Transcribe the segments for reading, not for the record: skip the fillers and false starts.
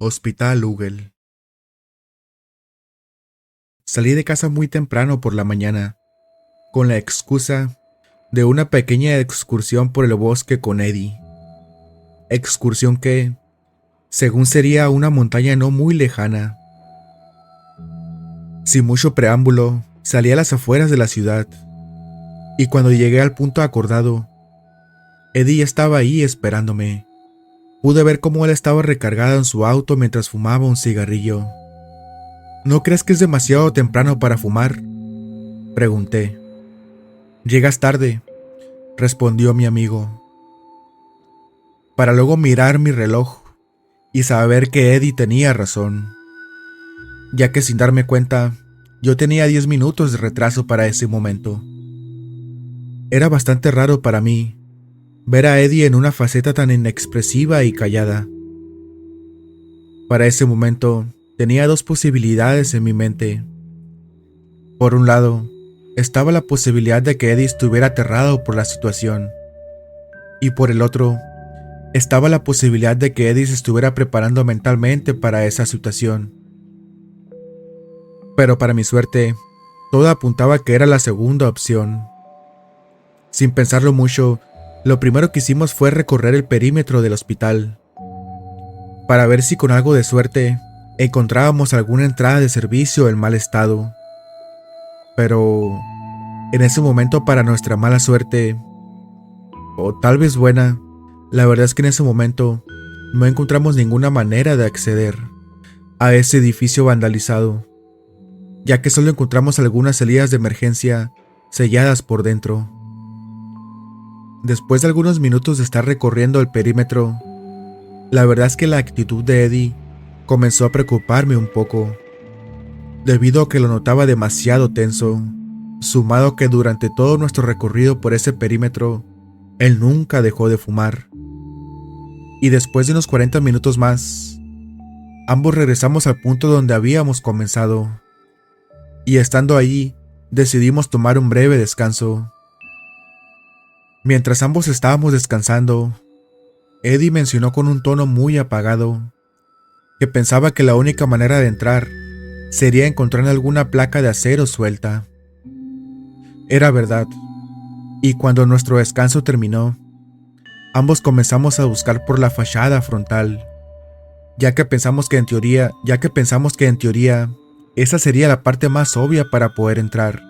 Hospital Ugel. Salí de casa muy temprano por la mañana, con la excusa de una pequeña excursión por el bosque con Eddie. Excursión que, según sería una montaña no muy lejana. Sin mucho preámbulo, salí a las afueras de la ciudad, y cuando llegué al punto acordado, Eddie ya estaba ahí esperándome. Pude ver cómo él estaba recargado en su auto mientras fumaba un cigarrillo. ¿No crees que es demasiado temprano para fumar?, pregunté. Llegas tarde, respondió mi amigo, para luego mirar mi reloj y saber que Eddie tenía razón, ya que sin darme cuenta, yo tenía 10 minutos de retraso para ese momento. Era bastante raro para mí ver a Eddie en una faceta tan inexpresiva y callada. Para ese momento, tenía dos posibilidades en mi mente. Por un lado, estaba la posibilidad de que Eddie estuviera aterrado por la situación, y por el otro, estaba la posibilidad de que Eddie se estuviera preparando mentalmente para esa situación. Pero para mi suerte, todo apuntaba a que era la segunda opción. Sin pensarlo mucho, lo primero que hicimos fue recorrer el perímetro del hospital, para ver si con algo de suerte encontrábamos alguna entrada de servicio en mal estado. Pero en ese momento, para nuestra mala suerte, o tal vez buena, la verdad es que en ese momento no encontramos ninguna manera de acceder a ese edificio vandalizado, ya que solo encontramos algunas salidas de emergencia selladas por dentro. Después de algunos minutos de estar recorriendo el perímetro, la verdad es que la actitud de Eddie comenzó a preocuparme un poco, debido a que lo notaba demasiado tenso, sumado a que durante todo nuestro recorrido por ese perímetro, él nunca dejó de fumar. Y después de unos 40 minutos más, ambos regresamos al punto donde habíamos comenzado, y estando allí, decidimos tomar un breve descanso. Mientras ambos estábamos descansando, Eddie mencionó con un tono muy apagado que pensaba que la única manera de entrar sería encontrar alguna placa de acero suelta. Era verdad, y cuando nuestro descanso terminó, ambos comenzamos a buscar por la fachada frontal, ya que pensamos que en teoría, esa sería la parte más obvia para poder entrar.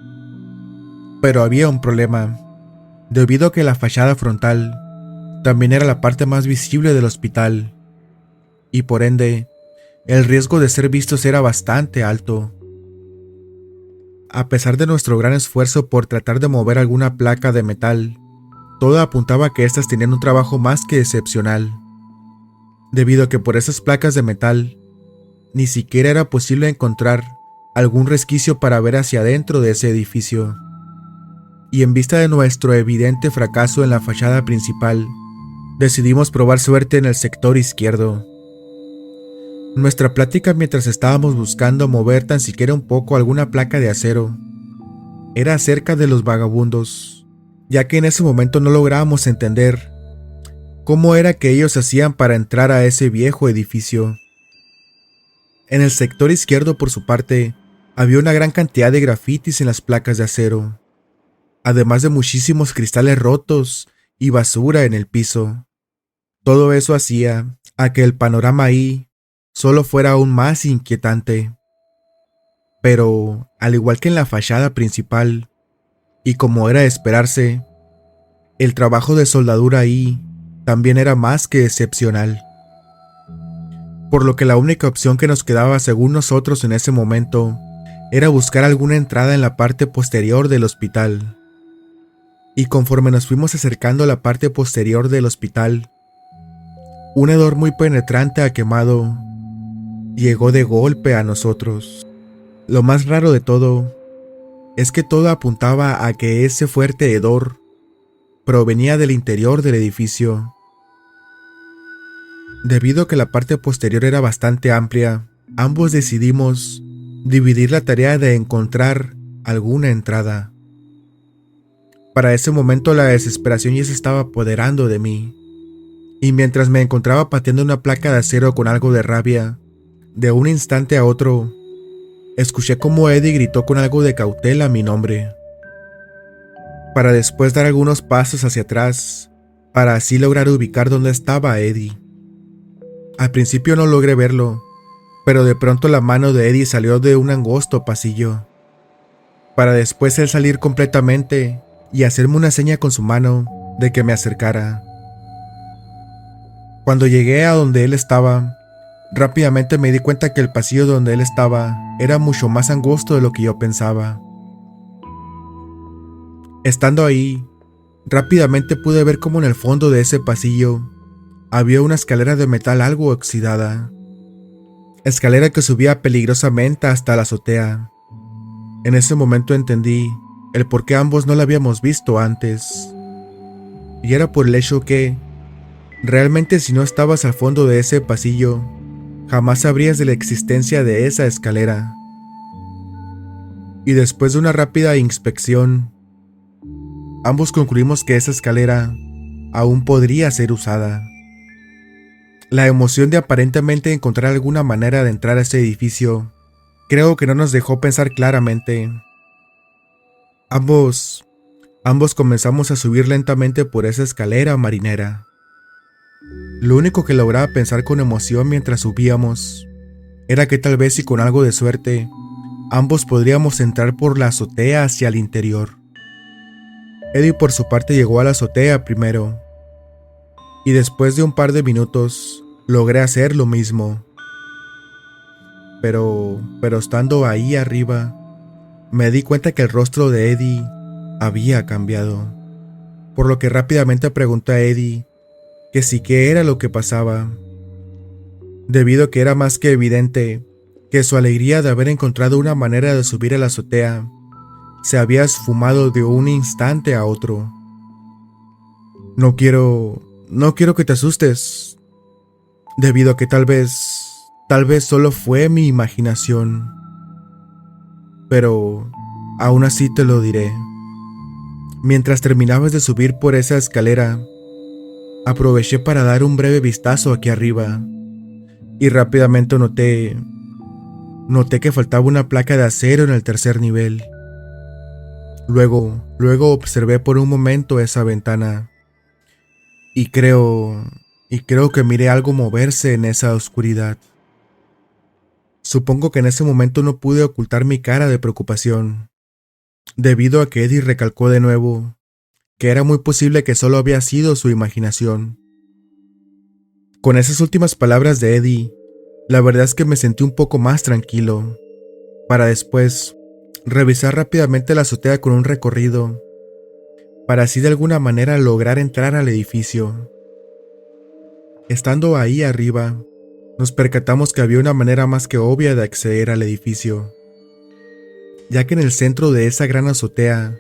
Pero había un problema, debido a que la fachada frontal también era la parte más visible del hospital, y por ende, el riesgo de ser vistos era bastante alto. A pesar de nuestro gran esfuerzo por tratar de mover alguna placa de metal, todo apuntaba a que éstas tenían un trabajo más que excepcional, debido a que por esas placas de metal ni siquiera era posible encontrar algún resquicio para ver hacia adentro de ese edificio. Y en vista de nuestro evidente fracaso en la fachada principal, decidimos probar suerte en el sector izquierdo. Nuestra plática mientras estábamos buscando mover tan siquiera un poco alguna placa de acero era acerca de los vagabundos, ya que en ese momento no lográbamos entender cómo era que ellos hacían para entrar a ese viejo edificio. En el sector izquierdo, por su parte, había una gran cantidad de grafitis en las placas de acero, además de muchísimos cristales rotos y basura en el piso. Todo eso hacía a que el panorama ahí solo fuera aún más inquietante. Pero, al igual que en la fachada principal, y como era de esperarse, el trabajo de soldadura ahí también era más que excepcional. Por lo que la única opción que nos quedaba según nosotros en ese momento era buscar alguna entrada en la parte posterior del hospital. Y conforme nos fuimos acercando a la parte posterior del hospital, un hedor muy penetrante a quemado llegó de golpe a nosotros. Lo más raro de todo es que todo apuntaba a que ese fuerte hedor provenía del interior del edificio. Debido a que la parte posterior era bastante amplia, ambos decidimos dividir la tarea de encontrar alguna entrada. Para ese momento la desesperación ya se estaba apoderando de mí, Y mientras me encontraba pateando una placa de acero con algo de rabia, de un instante a otro, escuché cómo Eddie gritó con algo de cautela mi nombre, para después dar algunos pasos hacia atrás, para así lograr ubicar dónde estaba Eddie. Al principio no logré verlo, pero de pronto la mano de Eddie salió de un angosto pasillo, para después él salir completamente y hacerme una seña con su mano de que me acercara. Cuando llegué a donde él estaba, rápidamente me di cuenta que el pasillo donde él estaba era mucho más angosto de lo que yo pensaba. Estando ahí, rápidamente pude ver cómo en el fondo de ese pasillo había una escalera de metal algo oxidada, escalera que subía peligrosamente hasta la azotea. En ese momento entendí el por qué ambos no la habíamos visto antes, y era por el hecho que, realmente si no estabas al fondo de ese pasillo, jamás sabrías de la existencia de esa escalera. Y después de una rápida inspección, ambos concluimos que esa escalera aún podría ser usada. La emoción de aparentemente encontrar alguna manera de entrar a ese edificio, creo que no nos dejó pensar claramente. Ambos comenzamos a subir lentamente por esa escalera marinera. Lo único que lograba pensar con emoción mientras subíamos era que tal vez y con algo de suerte, ambos podríamos entrar por la azotea hacia el interior. Eddie por su parte llegó a la azotea primero, y después de un par de minutos logré hacer lo mismo. Pero estando ahí arriba, me di cuenta que el rostro de Eddie había cambiado, por lo que rápidamente pregunté a Eddie que sí qué era lo que pasaba, debido a que era más que evidente que su alegría de haber encontrado una manera de subir a la azotea se había esfumado de un instante a otro. No quiero que te asustes, debido a que tal vez solo fue mi imaginación, pero aún así te lo diré. Mientras terminabas de subir por esa escalera, aproveché para dar un breve vistazo aquí arriba, y rápidamente noté que faltaba una placa de acero en el tercer nivel. Luego observé por un momento esa ventana, y creo que miré algo moverse en esa oscuridad. Supongo que en ese momento no pude ocultar mi cara de preocupación, debido a que Eddie recalcó de nuevo que era muy posible que solo había sido su imaginación. Con esas últimas palabras de Eddie, la verdad es que me sentí un poco más tranquilo, para después revisar rápidamente la azotea con un recorrido, para así de alguna manera lograr entrar al edificio. Estando ahí arriba, nos percatamos que había una manera más que obvia de acceder al edificio, ya que en el centro de esa gran azotea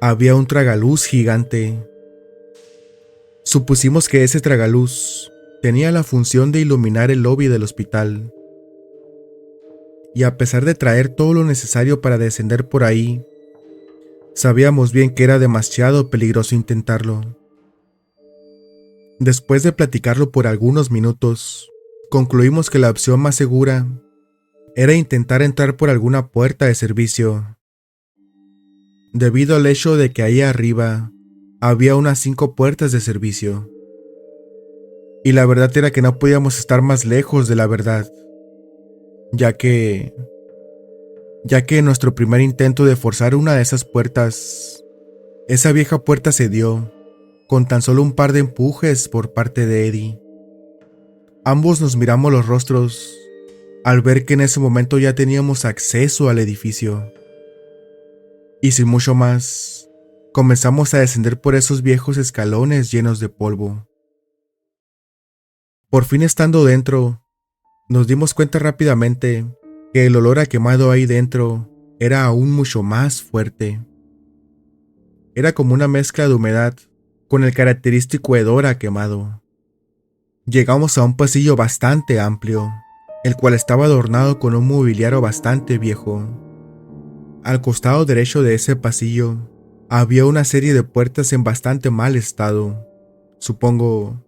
había un tragaluz gigante. Supusimos que ese tragaluz tenía la función de iluminar el lobby del hospital, y a pesar de traer todo lo necesario para descender por ahí, sabíamos bien que era demasiado peligroso intentarlo. Después de platicarlo por algunos minutos, concluimos que la opción más segura era intentar entrar por alguna puerta de servicio, debido al hecho de que ahí arriba había unas 5 puertas de servicio. Y la verdad era que no podíamos estar más lejos de la verdad, ya que en nuestro primer intento de forzar una de esas puertas, esa vieja puerta cedió, con tan solo un par de empujes por parte de Eddie. Ambos nos miramos los rostros al ver que en ese momento ya teníamos acceso al edificio. Y sin mucho más, comenzamos a descender por esos viejos escalones llenos de polvo. Por fin estando dentro, nos dimos cuenta rápidamente que el olor a quemado ahí dentro era aún mucho más fuerte. Era como una mezcla de humedad con el característico hedor a quemado. Llegamos a un pasillo bastante amplio, el cual estaba adornado con un mobiliario bastante viejo. Al costado derecho de ese pasillo había una serie de puertas en bastante mal estado. Supongo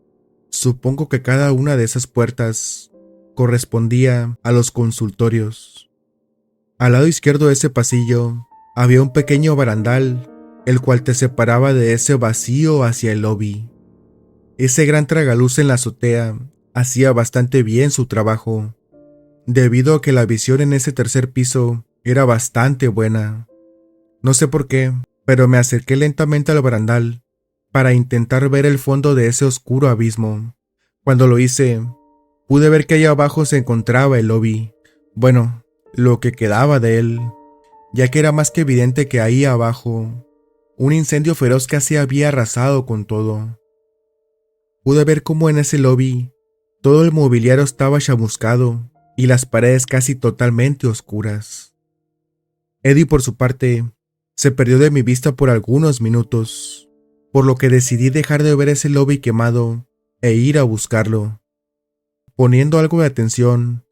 Supongo que cada una de esas puertas correspondía a los consultorios. Al lado izquierdo de ese pasillo había un pequeño barandal, el cual te separaba de ese vacío hacia el lobby. Ese gran tragaluz en la azotea hacía bastante bien su trabajo, debido a que la visión en ese tercer piso era bastante buena. No sé por qué, pero me acerqué lentamente al barandal para intentar ver el fondo de ese oscuro abismo. Cuando lo hice, pude ver que allá abajo se encontraba el lobby. Bueno, lo que quedaba de él, ya que era más que evidente que ahí abajo, un incendio feroz casi había arrasado con todo. Pude ver cómo en ese lobby todo el mobiliario estaba chamuscado y las paredes casi totalmente oscuras. Eddie, por su parte, se perdió de mi vista por algunos minutos, por lo que decidí dejar de ver ese lobby quemado e ir a buscarlo. Poniendo algo de atención,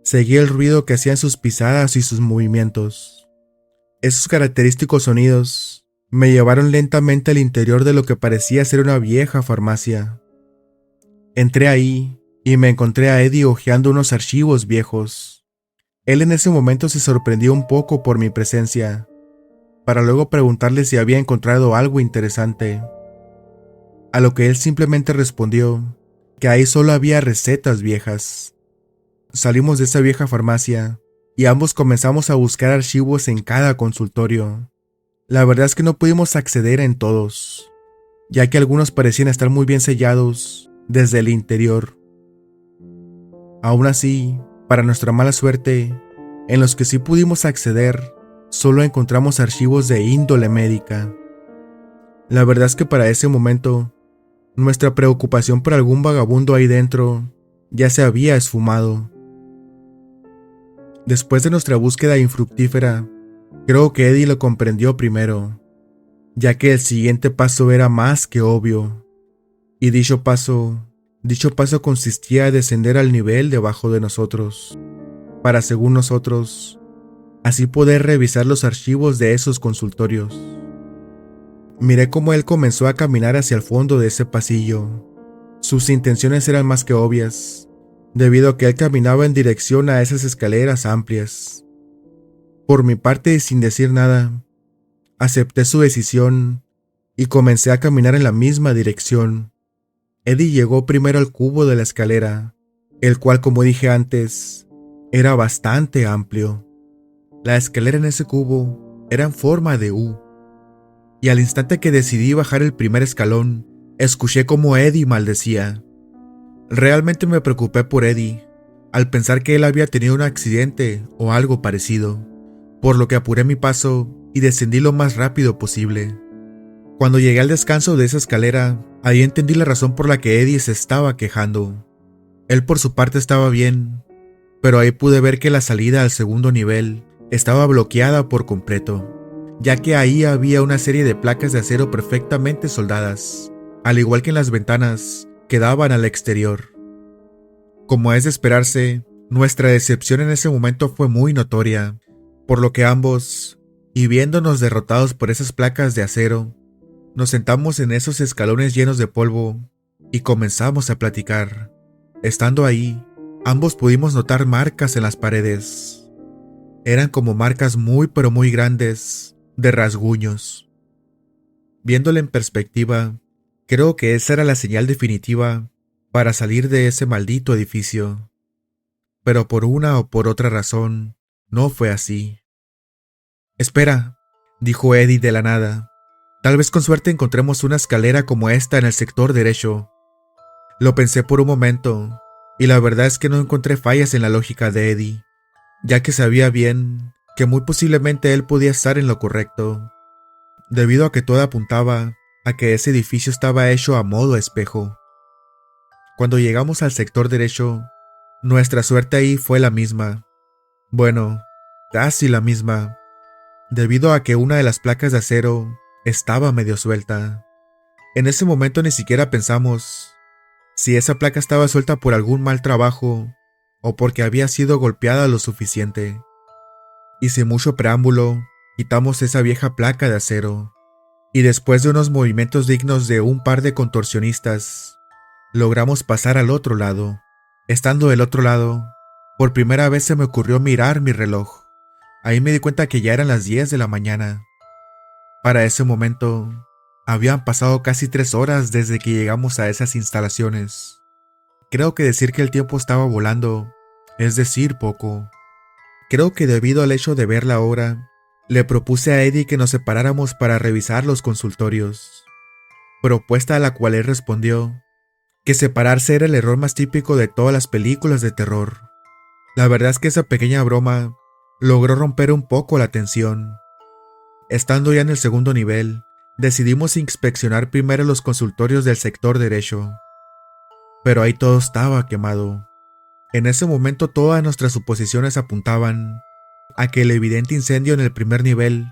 seguí el ruido que hacían sus pisadas y sus movimientos. Esos característicos sonidos me llevaron lentamente al interior de lo que parecía ser una vieja farmacia. Entré ahí y me encontré a Eddie hojeando unos archivos viejos. Él en ese momento se sorprendió un poco por mi presencia, para luego preguntarle si había encontrado algo interesante. A lo que él simplemente respondió que ahí solo había recetas viejas. Salimos de esa vieja farmacia y ambos comenzamos a buscar archivos en cada consultorio. La verdad es que no pudimos acceder en todos, ya que algunos parecían estar muy bien sellados desde el interior. Aún así, para nuestra mala suerte, en los que sí pudimos acceder, solo encontramos archivos de índole médica. La verdad es que para ese momento, nuestra preocupación por algún vagabundo ahí dentro ya se había esfumado. Después de nuestra búsqueda infructífera, creo que Eddie lo comprendió primero, ya que el siguiente paso era más que obvio. Y dicho paso consistía en descender al nivel debajo de nosotros, para según nosotros, así poder revisar los archivos de esos consultorios. Miré cómo él comenzó a caminar hacia el fondo de ese pasillo. Sus intenciones eran más que obvias, debido a que él caminaba en dirección a esas escaleras amplias. Por mi parte y sin decir nada, acepté su decisión y comencé a caminar en la misma dirección. Eddie llegó primero al cubo de la escalera, el cual, como dije antes, era bastante amplio. La escalera en ese cubo era en forma de U, y al instante que decidí bajar el primer escalón, escuché como Eddie maldecía. Realmente me preocupé por Eddie, al pensar que él había tenido un accidente o algo parecido, por lo que apuré mi paso y descendí lo más rápido posible. Cuando llegué al descanso de esa escalera, ahí entendí la razón por la que Eddie se estaba quejando. Él por su parte estaba bien, pero ahí pude ver que la salida al segundo nivel estaba bloqueada por completo, ya que ahí había una serie de placas de acero perfectamente soldadas, al igual que en las ventanas que daban al exterior. Como es de esperarse, nuestra decepción en ese momento fue muy notoria, por lo que ambos, y viéndonos derrotados por esas placas de acero, nos sentamos en esos escalones llenos de polvo y comenzamos a platicar. Estando ahí, ambos pudimos notar marcas en las paredes. Eran como marcas muy pero muy grandes, de rasguños. Viéndolo en perspectiva, creo que esa era la señal definitiva para salir de ese maldito edificio. Pero por una o por otra razón, no fue así. «Espera», dijo Eddie de la nada. «Tal vez con suerte encontremos una escalera como esta en el sector derecho». Lo pensé por un momento, y la verdad es que no encontré fallas en la lógica de Eddie, ya que sabía bien que muy posiblemente él podía estar en lo correcto, debido a que todo apuntaba a que ese edificio estaba hecho a modo espejo. Cuando llegamos al sector derecho, nuestra suerte ahí fue la misma. Bueno, casi la misma, debido a que una de las placas de acero estaba medio suelta. En ese momento ni siquiera pensamos si esa placa estaba suelta por algún mal trabajo o porque había sido golpeada lo suficiente. Y sin mucho preámbulo, quitamos esa vieja placa de acero, y después de unos movimientos dignos de un par de contorsionistas, Logramos pasar al otro lado. Estando del otro lado, por primera vez se me ocurrió mirar mi reloj. Ahí me di cuenta que ya eran las 10 de la mañana. Para ese momento, habían pasado casi 3 horas desde que llegamos a esas instalaciones. Creo que decir que el tiempo estaba volando es decir poco. Creo que debido al hecho de ver la hora, le propuse a Eddie que nos separáramos para revisar los consultorios. Propuesta a la cual él respondió que separarse era el error más típico de todas las películas de terror. La verdad es que esa pequeña broma logró romper un poco la tensión. Estando ya en el segundo nivel, decidimos inspeccionar primero los consultorios del sector derecho. Pero ahí todo estaba quemado. En ese momento todas nuestras suposiciones apuntaban a que el evidente incendio en el primer nivel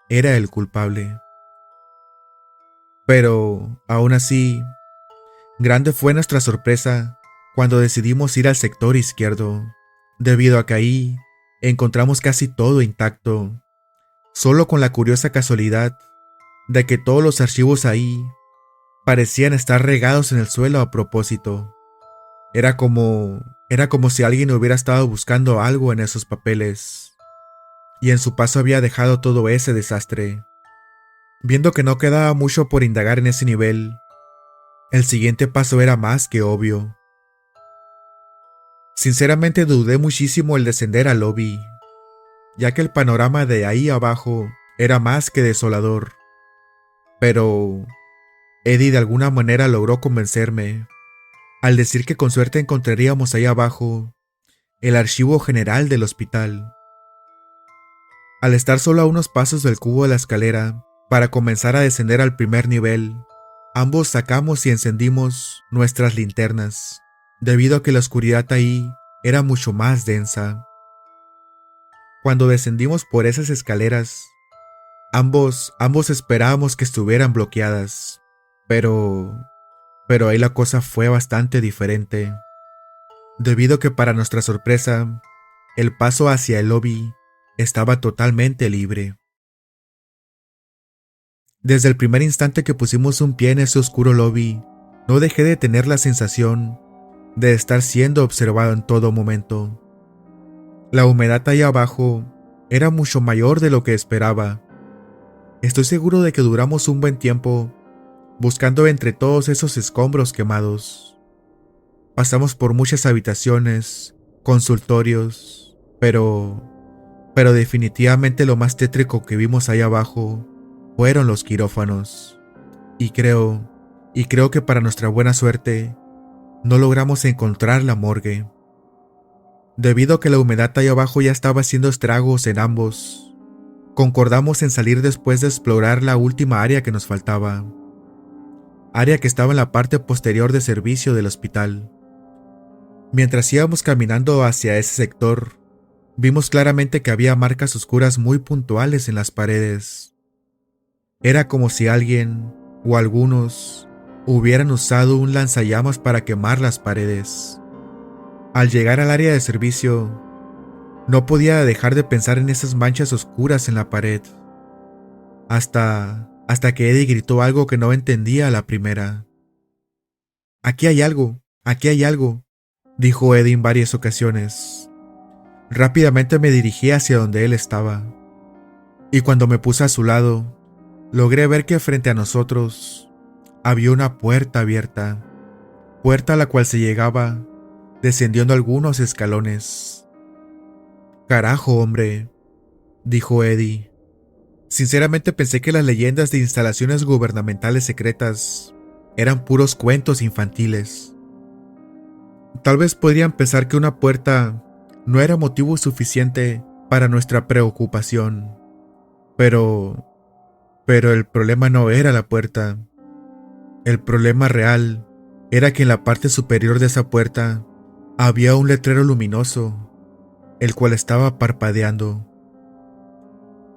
era el culpable. Pero, aún así, grande fue nuestra sorpresa cuando decidimos ir al sector izquierdo, debido a que ahí encontramos casi todo intacto, solo con la curiosa casualidad de que todos los archivos ahí parecían estar regados en el suelo a propósito. Era como si alguien hubiera estado buscando algo en esos papeles, y en su paso había dejado todo ese desastre. Viendo que no quedaba mucho por indagar en ese nivel, el siguiente paso era más que obvio. Sinceramente dudé muchísimo el descender al lobby, ya que el panorama de ahí abajo era más que desolador. Pero Eddie de alguna manera logró convencerme, al decir que con suerte encontraríamos ahí abajo el archivo general del hospital. Al estar solo a unos pasos del cubo de la escalera para comenzar a descender al primer nivel, ambos sacamos y encendimos nuestras linternas, debido a que la oscuridad ahí era mucho más densa. Cuando descendimos por esas escaleras, ambos esperábamos que estuvieran bloqueadas, pero ahí la cosa fue bastante diferente, debido a que para nuestra sorpresa, el paso hacia el lobby estaba totalmente libre. Desde el primer instante que pusimos un pie en ese oscuro lobby, no dejé de tener la sensación de estar siendo observado en todo momento. La humedad ahí abajo era mucho mayor de lo que esperaba. Estoy seguro de que duramos un buen tiempo buscando entre todos esos escombros quemados. Pasamos por muchas habitaciones, consultorios, pero definitivamente lo más tétrico que vimos ahí abajo fueron los quirófanos. Y creo que para nuestra buena suerte, no logramos encontrar la morgue. Debido a que la humedad ahí abajo ya estaba haciendo estragos en ambos, concordamos en salir después de explorar la última área que nos faltaba. Área que estaba en la parte posterior de servicio del hospital. Mientras íbamos caminando hacia ese sector, vimos claramente que había marcas oscuras muy puntuales en las paredes. Era como si alguien, o algunos, hubieran usado un lanzallamas para quemar las paredes. Al llegar al área de servicio, no podía dejar de pensar en esas manchas oscuras en la pared. Hasta que Eddie gritó algo que no entendía a la primera. Aquí hay algo, dijo Eddie en varias ocasiones. Rápidamente me dirigí hacia donde él estaba, y cuando me puse a su lado, logré ver que frente a nosotros había una puerta abierta, puerta a la cual se llegaba descendiendo algunos escalones. Carajo, hombre, dijo Eddie. Sinceramente pensé que las leyendas de instalaciones gubernamentales secretas eran puros cuentos infantiles. Tal vez podrían pensar que una puerta no era motivo suficiente para nuestra preocupación, pero el problema no era la puerta. El problema real era que en la parte superior de esa puerta había un letrero luminoso, el cual estaba parpadeando.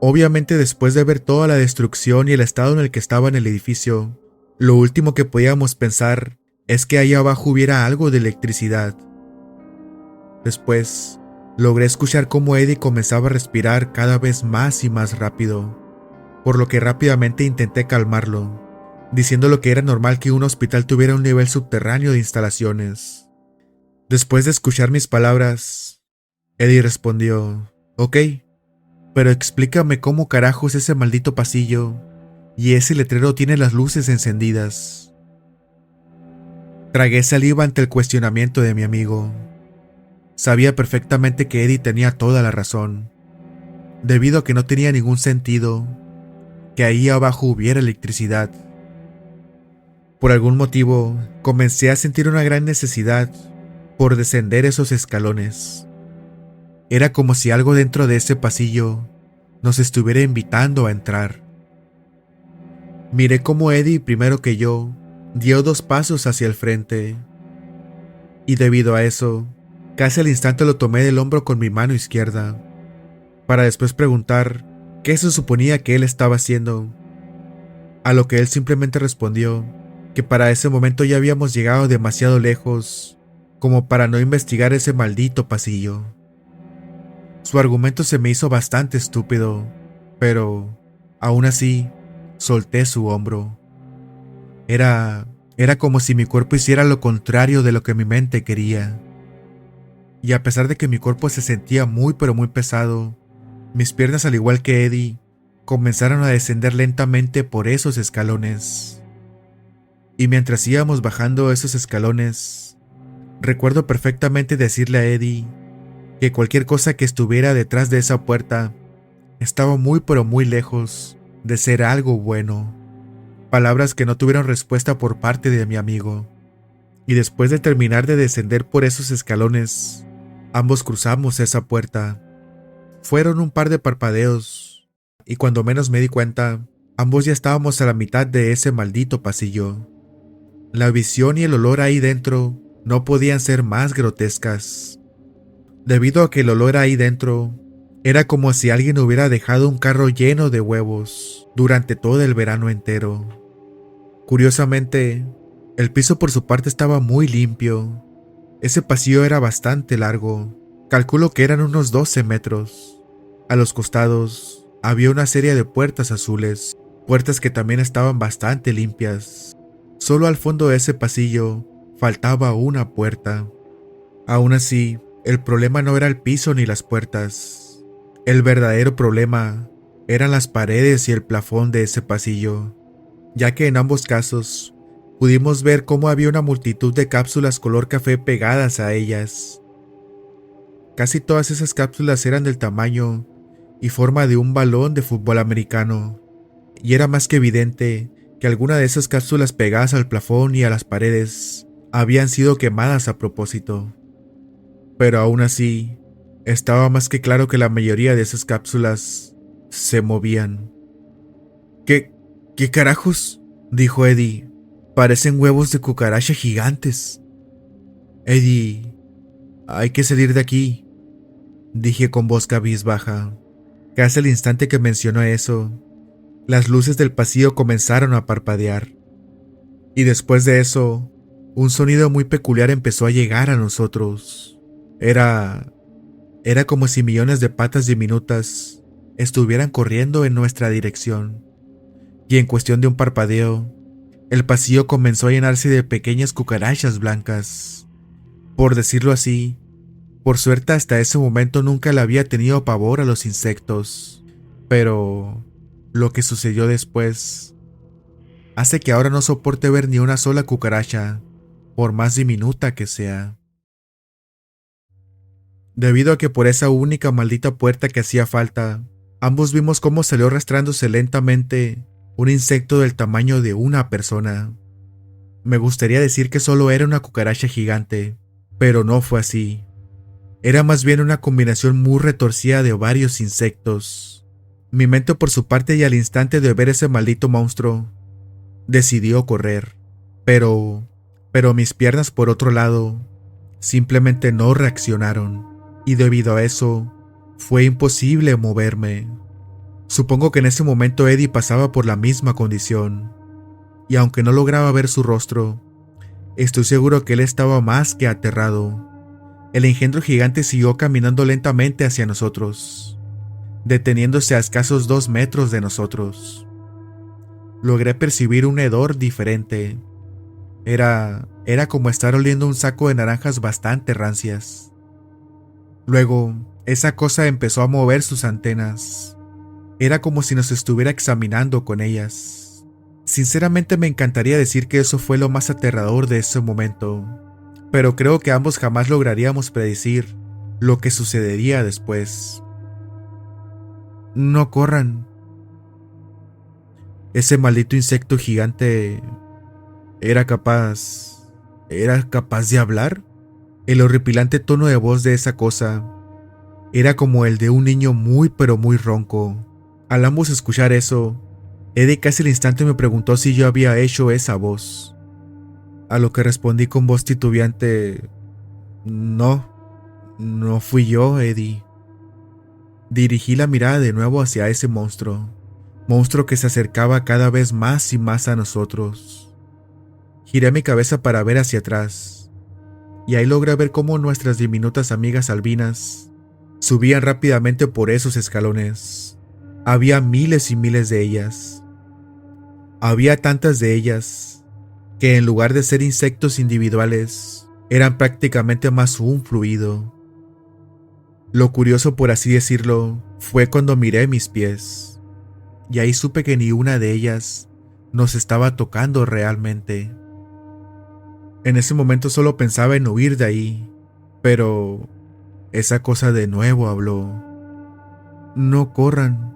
Obviamente, después de ver toda la destrucción y el estado en el que estaba en el edificio, lo último que podíamos pensar es que ahí abajo hubiera algo de electricidad. Después, logré escuchar cómo Eddie comenzaba a respirar cada vez más y más rápido, por lo que rápidamente intenté calmarlo, diciendo que era normal que un hospital tuviera un nivel subterráneo de instalaciones. Después de escuchar mis palabras, Eddie respondió: ok, pero explícame cómo carajos ese maldito pasillo y ese letrero tiene las luces encendidas. Tragué saliva ante el cuestionamiento de mi amigo. Sabía perfectamente que Eddie tenía toda la razón, debido a que no tenía ningún sentido que ahí abajo hubiera electricidad. Por algún motivo, comencé a sentir una gran necesidad por descender esos escalones. Era como si algo dentro de ese pasillo nos estuviera invitando a entrar. Miré cómo Eddie, primero que yo, dio 2 pasos hacia el frente, y debido a eso, casi al instante lo tomé del hombro con mi mano izquierda, para después preguntar qué se suponía que él estaba haciendo, a lo que él simplemente respondió que para ese momento ya habíamos llegado demasiado lejos como para no investigar ese maldito pasillo. Su argumento se me hizo bastante estúpido, pero aún así solté su hombro. Era como si mi cuerpo hiciera lo contrario de lo que mi mente quería. Y a pesar de que mi cuerpo se sentía muy pero muy pesado, mis piernas, al igual que Eddie, comenzaron a descender lentamente por esos escalones. Y mientras íbamos bajando esos escalones, recuerdo perfectamente decirle a Eddie que cualquier cosa que estuviera detrás de esa puerta estaba muy pero muy lejos de ser algo bueno. Palabras que no tuvieron respuesta por parte de mi amigo. Y después de terminar de descender por esos escalones, ambos cruzamos esa puerta. Fueron un par de parpadeos, y cuando menos me di cuenta, ambos ya estábamos a la mitad de ese maldito pasillo. La visión y el olor ahí dentro no podían ser más grotescas, debido a que el olor ahí dentro era como si alguien hubiera dejado un carro lleno de huevos durante todo el verano entero. Curiosamente, el piso por su parte estaba muy limpio. Ese pasillo era bastante largo, calculo que eran unos 12 metros. A los costados había una serie de puertas azules, puertas que también estaban bastante limpias. Solo al fondo de ese pasillo faltaba una puerta. Aún así, el problema no era el piso ni las puertas. El verdadero problema eran las paredes y el plafón de ese pasillo, ya que en ambos casos pudimos ver cómo había una multitud de cápsulas color café pegadas a ellas. Casi todas esas cápsulas eran del tamaño y forma de un balón de fútbol americano, y era más que evidente que alguna de esas cápsulas pegadas al plafón y a las paredes habían sido quemadas a propósito. Pero aún así, estaba más que claro que la mayoría de esas cápsulas se movían. ¿Qué carajos?, dijo Eddie. Parecen huevos de cucaracha gigantes. Eddie, hay que salir de aquí, dije con voz cabizbaja. Casi al instante que mencionó eso, las luces del pasillo comenzaron a parpadear. Y después de eso, un sonido muy peculiar empezó a llegar a nosotros. Era como si millones de patas diminutas estuvieran corriendo en nuestra dirección. Y en cuestión de un parpadeo, el pasillo comenzó a llenarse de pequeñas cucarachas blancas. Por decirlo así, por suerte hasta ese momento nunca le había tenido pavor a los insectos. Pero lo que sucedió después hace que ahora no soporte ver ni una sola cucaracha, por más diminuta que sea. Debido a que por esa única maldita puerta que hacía falta, ambos vimos cómo salió arrastrándose lentamente un insecto del tamaño de una persona. Me gustaría decir que solo era una cucaracha gigante, pero no fue así. Era más bien una combinación muy retorcida de varios insectos. Mi mente, por su parte, y al instante de ver ese maldito monstruo, decidió correr. Pero mis piernas, por otro lado, simplemente no reaccionaron, y debido a eso, fue imposible moverme. Supongo que en ese momento Eddie pasaba por la misma condición, y aunque no lograba ver su rostro, estoy seguro que él estaba más que aterrado. El engendro gigante siguió caminando lentamente hacia nosotros, deteniéndose a escasos 2 metros de nosotros. logré percibir un hedor diferente. Era como estar oliendo un saco de naranjas bastante rancias. Luego, esa cosa empezó a mover sus antenas. Era como si nos estuviera examinando con ellas. Sinceramente me encantaría decir que eso fue lo más aterrador de ese momento, pero creo que ambos jamás lograríamos predecir lo que sucedería después. No corran. Ese maldito insecto gigante era capaz... ¿Era capaz de hablar? El horripilante tono de voz de esa cosa era como el de un niño muy pero muy ronco. Al ambos escuchar eso, Eddie casi al instante me preguntó si yo había hecho esa voz. A lo que respondí con voz titubeante: No, no fui yo, Eddie. Dirigí la mirada de nuevo hacia ese monstruo que se acercaba cada vez más y más a nosotros. Giré mi cabeza para ver hacia atrás, y ahí logré ver cómo nuestras diminutas amigas albinas subían rápidamente por esos escalones. Había miles y miles de ellas. Había tantas de ellas que en lugar de ser insectos individuales, eran prácticamente más un fluido. Lo curioso, por así decirlo, fue cuando miré mis pies, y ahí supe que ni una de ellas nos estaba tocando realmente. En ese momento solo pensaba en huir de ahí, pero esa cosa de nuevo habló. No corran,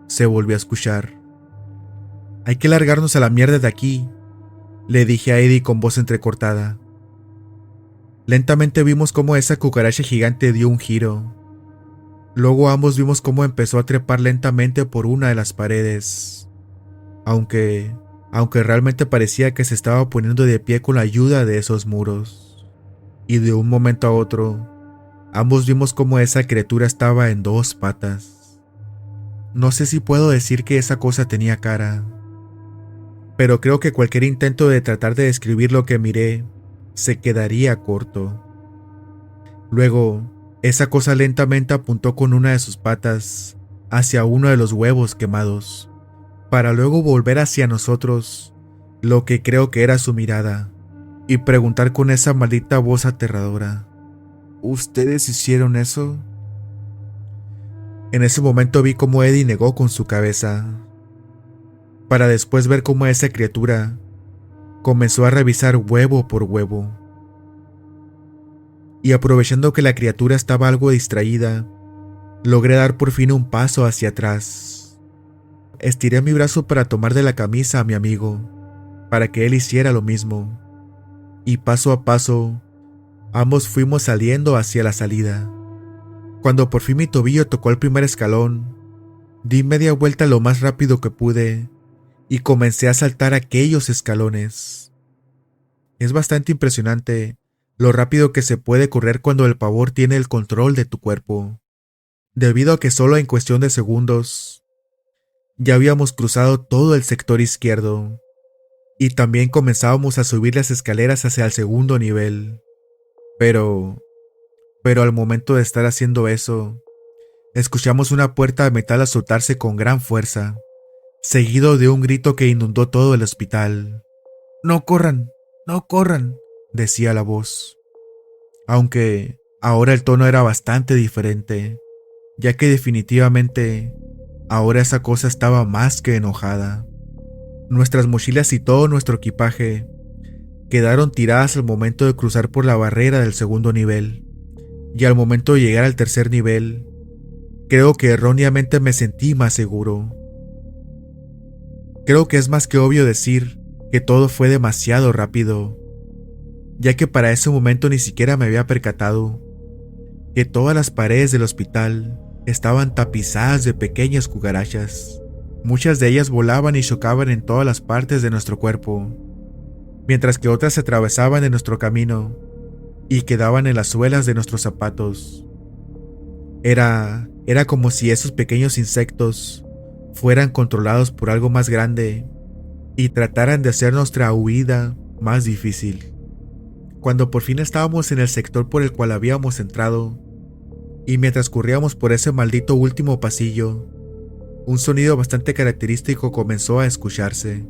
se volvió a escuchar. Hay que largarnos a la mierda de aquí, le dije a Eddie con voz entrecortada. Lentamente vimos cómo esa cucaracha gigante dio un giro. Luego ambos vimos cómo empezó a trepar lentamente por una de las paredes. Aunque realmente parecía que se estaba poniendo de pie con la ayuda de esos muros. Y de un momento a otro, ambos vimos cómo esa criatura estaba en dos patas. No sé si puedo decir que esa cosa tenía cara, pero creo que cualquier intento de tratar de describir lo que miré se quedaría corto. Luego, esa cosa lentamente apuntó con una de sus patas hacia uno de los huevos quemados, para luego volver hacia nosotros, lo que creo que era su mirada, y preguntar con esa maldita voz aterradora: ¿Ustedes hicieron eso? En ese momento vi cómo Eddie negó con su cabeza, para después ver cómo esa criatura comenzó a revisar huevo por huevo. Y aprovechando que la criatura estaba algo distraída, logré dar por fin un paso hacia atrás. Estiré mi brazo para tomar de la camisa a mi amigo, para que él hiciera lo mismo, y paso a paso, ambos fuimos saliendo hacia la salida. Cuando por fin mi tobillo tocó el primer escalón, di media vuelta lo más rápido que pude y comencé a saltar aquellos escalones. Es bastante impresionante lo rápido que se puede correr cuando el pavor tiene el control de tu cuerpo, debido a que solo en cuestión de segundos ya habíamos cruzado todo el sector izquierdo y también comenzábamos a subir las escaleras hacia el segundo nivel. Pero al momento de estar haciendo eso, escuchamos una puerta de metal azotarse con gran fuerza, seguido de un grito que inundó todo el hospital. ¡No corran! ¡No corran!, decía la voz. Aunque ahora el tono era bastante diferente, ya que definitivamente ahora esa cosa estaba más que enojada. Nuestras mochilas y todo nuestro equipaje quedaron tiradas al momento de cruzar por la barrera del segundo nivel, y al momento de llegar al tercer nivel, creo que erróneamente me sentí más seguro. Creo que es más que obvio decir que todo fue demasiado rápido, ya que para ese momento ni siquiera me había percatado que todas las paredes del hospital estaban tapizadas de pequeñas cucarachas. Muchas de ellas volaban y chocaban en todas las partes de nuestro cuerpo, mientras que otras se atravesaban en nuestro camino y quedaban en las suelas de nuestros zapatos. Era como si esos pequeños insectos fueran controlados por algo más grande y trataran de hacer nuestra huida más difícil. Cuando por fin estábamos en el sector por el cual habíamos entrado, y mientras corríamos por ese maldito último pasillo, Un sonido bastante característico comenzó a escucharse.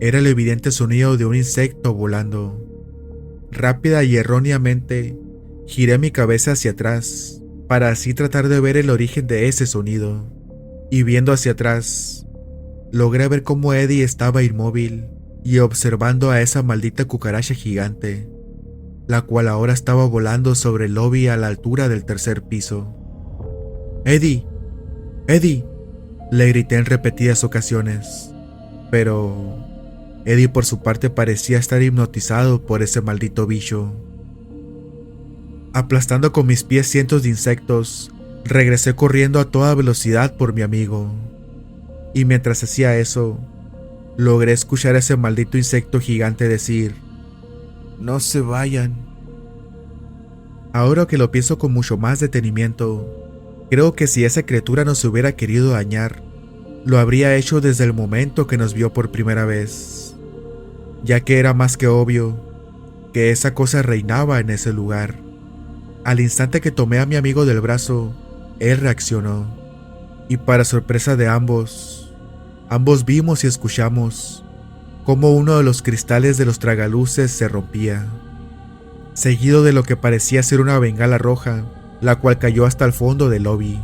Era el evidente sonido de un insecto volando. Rápida y erróneamente, giré mi cabeza hacia atrás, para así tratar de ver el origen de ese sonido. Y viendo hacia atrás, logré ver cómo Eddie estaba inmóvil y observando a esa maldita cucaracha gigante, la cual ahora estaba volando sobre el lobby a la altura del tercer piso. ¡Eddie! ¡Eddie!, le grité en repetidas ocasiones, pero Eddie por su parte parecía estar hipnotizado por ese maldito bicho. Aplastando con mis pies cientos de insectos, regresé corriendo a toda velocidad por mi amigo. Y mientras hacía eso, logré escuchar a ese maldito insecto gigante decir: "No se vayan". Ahora que lo pienso con mucho más detenimiento, creo que si esa criatura nos hubiera querido dañar, lo habría hecho desde el momento que nos vio por primera vez, ya que era más que obvio que esa cosa reinaba en ese lugar. Al instante que tomé a mi amigo del brazo, él reaccionó, y para sorpresa de ambos vimos y escuchamos cómo uno de los cristales de los tragaluces se rompía, seguido de lo que parecía ser una bengala roja, la cual cayó hasta el fondo del lobby.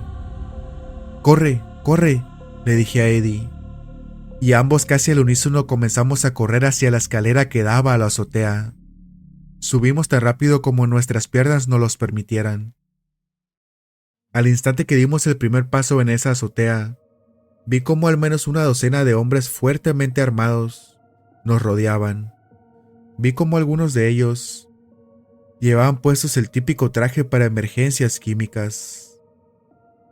«¡Corre, corre!», le dije a Eddie, y ambos casi al unísono comenzamos a correr hacia la escalera que daba a la azotea. Subimos tan rápido como nuestras piernas nos los permitieran. Al instante que dimos el primer paso en esa azotea, vi como al menos una docena de hombres fuertemente armados nos rodeaban. Vi como algunos de ellos llevaban puestos el típico traje para emergencias químicas.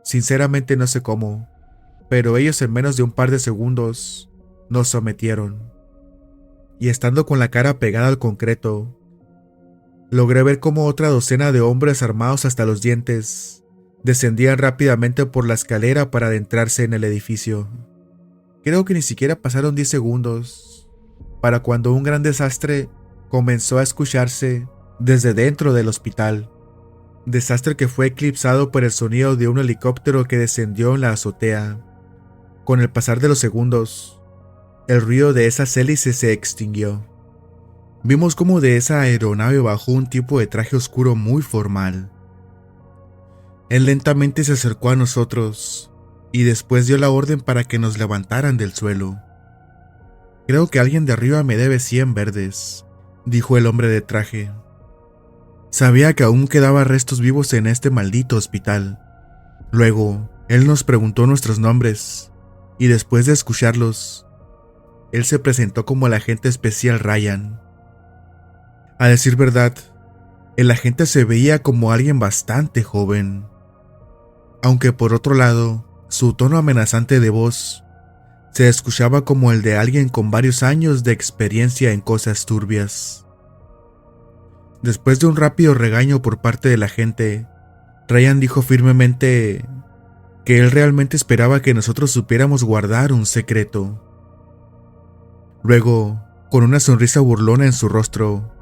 Sinceramente no sé cómo, pero ellos en menos de un par de segundos nos sometieron. Y estando con la cara pegada al concreto, logré ver cómo otra docena de hombres armados hasta los dientes descendían rápidamente por la escalera para adentrarse en el edificio. Creo que ni siquiera pasaron 10 segundos para cuando un gran desastre comenzó a escucharse desde dentro del hospital. Desastre que fue eclipsado por el sonido de un helicóptero que descendió en la azotea. Con el pasar de los segundos, el ruido de esas hélices se extinguió. Vimos cómo de esa aeronave bajó un tipo de traje oscuro muy formal. Él lentamente se acercó a nosotros y después dio la orden para que nos levantaran del suelo. «Creo que alguien de arriba me debe 100 verdes», dijo el hombre de traje. Sabía que aún quedaba restos vivos en este maldito hospital. Luego, él nos preguntó nuestros nombres y después de escucharlos, él se presentó como el agente especial Ryan. A decir verdad, el agente se veía como alguien bastante joven, aunque por otro lado, su tono amenazante de voz se escuchaba como el de alguien con varios años de experiencia en cosas turbias. Después de un rápido regaño por parte del agente, Ryan dijo firmemente que él realmente esperaba que nosotros supiéramos guardar un secreto. Luego, con una sonrisa burlona en su rostro,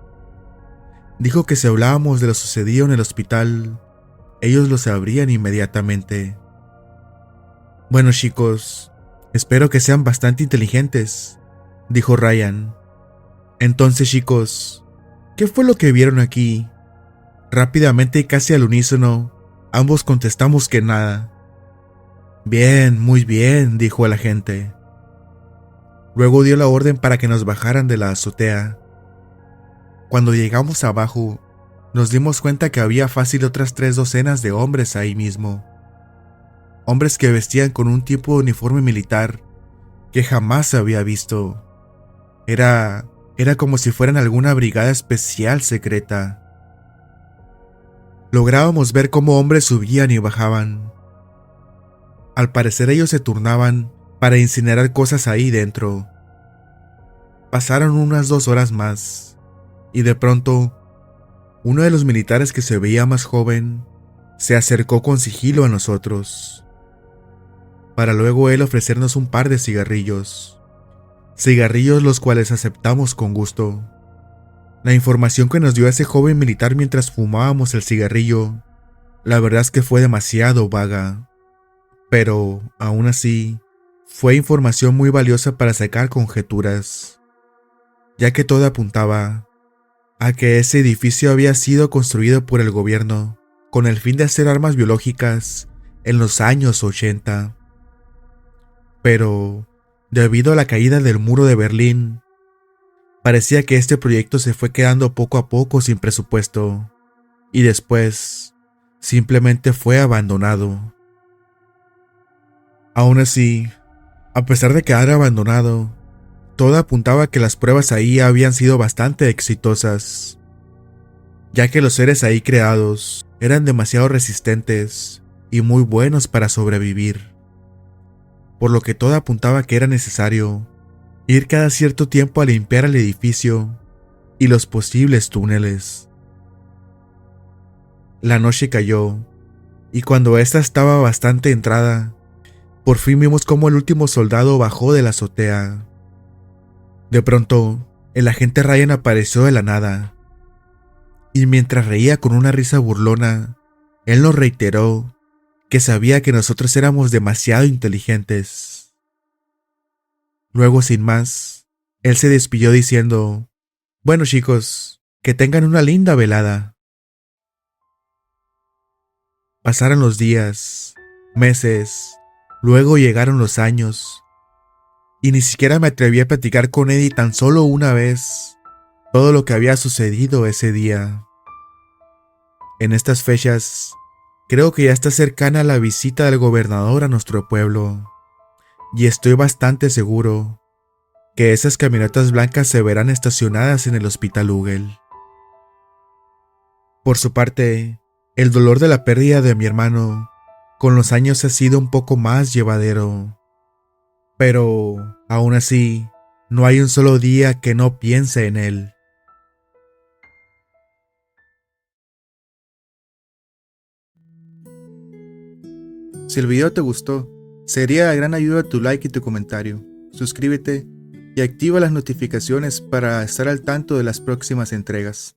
dijo que si hablábamos de lo sucedido en el hospital, ellos lo sabrían inmediatamente. «Bueno, chicos, espero que sean bastante inteligentes», dijo Ryan. «Entonces, chicos, ¿qué fue lo que vieron aquí?». Rápidamente y casi al unísono, ambos contestamos que nada. «Bien, muy bien», dijo el agente. Luego dio la orden para que nos bajaran de la azotea. Cuando llegamos abajo, nos dimos cuenta que había fácil otras 3 docenas de hombres ahí mismo. Hombres que vestían con un tipo de uniforme militar que jamás había visto. Era como si fueran alguna brigada especial secreta. Lográbamos ver cómo hombres subían y bajaban. Al parecer ellos se turnaban para incinerar cosas ahí dentro. Pasaron unas 2 horas más, y de pronto, uno de los militares que se veía más joven se acercó con sigilo a nosotros, para luego él ofrecernos un par de cigarrillos los cuales aceptamos con gusto. La información que nos dio ese joven militar mientras fumábamos el cigarrillo, la verdad es que fue demasiado vaga. Pero, aún así, fue información muy valiosa para sacar conjeturas, ya que todo apuntaba a que ese edificio había sido construido por el gobierno con el fin de hacer armas biológicas en los años 80. Pero, debido a la caída del muro de Berlín, parecía que este proyecto se fue quedando poco a poco sin presupuesto, y después simplemente fue abandonado. Aún así, a pesar de quedar abandonado, todo apuntaba a que las pruebas ahí habían sido bastante exitosas, ya que los seres ahí creados eran demasiado resistentes y muy buenos para sobrevivir, por lo que todo apuntaba a que era necesario ir cada cierto tiempo a limpiar el edificio y los posibles túneles. La noche cayó, y cuando ésta estaba bastante entrada, por fin vimos cómo el último soldado bajó de la azotea. De pronto, el agente Ryan apareció de la nada, y mientras reía con una risa burlona, él nos reiteró que sabía que nosotros éramos demasiado inteligentes. Luego, sin más, él se despidió diciendo: «Bueno, chicos, que tengan una linda velada». Pasaron los días, meses, luego llegaron los años, y ni siquiera me atreví a platicar con Eddie tan solo una vez todo lo que había sucedido ese día. En estas fechas, creo que ya está cercana la visita del gobernador a nuestro pueblo, y estoy bastante seguro que esas camionetas blancas se verán estacionadas en el Hospital Ugel. Por su parte, el dolor de la pérdida de mi hermano con los años ha sido un poco más llevadero, pero aún así, no hay un solo día que no piense en él. Si el video te gustó, sería de gran ayuda tu like y tu comentario. Suscríbete y activa las notificaciones para estar al tanto de las próximas entregas.